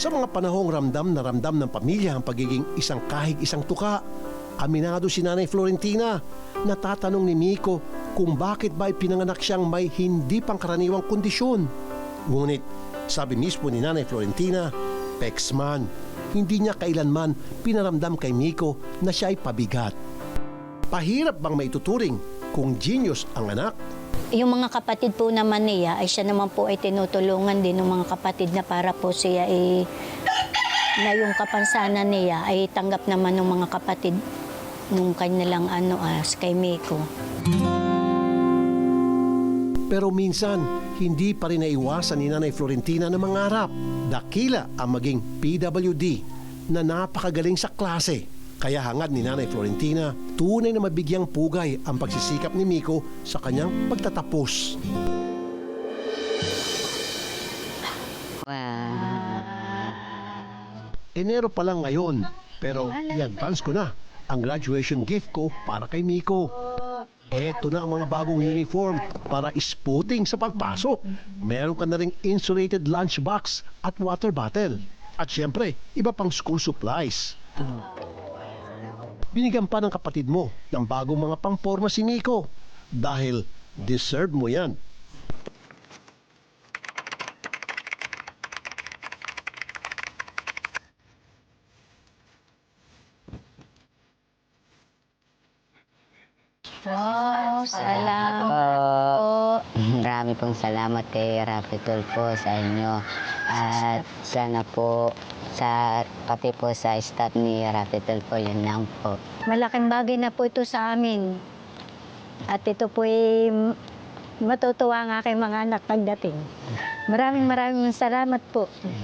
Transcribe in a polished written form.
Sa mga panahong ramdam na ramdam ng pamilya ang pagiging isang kahig isang tuka, aminado si Nanay Florentina. Natatanong ni Miko kung bakit ba ipinanganak siyang may hindi pangkaraniwang kondisyon. Ngunit sabi mismo ni Nanay Florentina, Pexman, hindi niya kailanman pinaramdam kay Miko na siya ay pabigat. Pahirap bang maituturing kung genius ang anak? Yung mga kapatid po naman niya, ay siya naman po ay tinutulungan din ng mga kapatid na para po siya na yung kapansanan niya ay tanggap naman ng mga kapatid nung kanilang kay Miko. Pero minsan, hindi pa rin naiwasan ni Nanay Florentina na mangarap. Dakila ang maging PWD na napakagaling sa klase. Kaya hangad ni Nanay Florentina, tunay na mabigyang pugay ang pagsisikap ni Miko sa kanyang pagtatapos. Enero pa lang ngayon, pero i-advance ko na ang graduation gift ko para kay Miko. Eto na ang mga bagong uniform para spooting sa pagpasok. Meron ka na ring insulated lunchbox at water bottle. At syempre, iba pang school supplies. Binigyan pa ng kapatid mo ng bagong mga pangporma si Miko dahil deserve mo yan. Wow, salamat po. Marami pong salamat kay Rafi Tulfo sa inyo. At sana po pati po sa staff ni Rafi Tulfo, yun lang po. Malaking bagay na po ito sa amin. At ito po ay matutuwa ang aking mga anak pagdating. Maraming salamat po.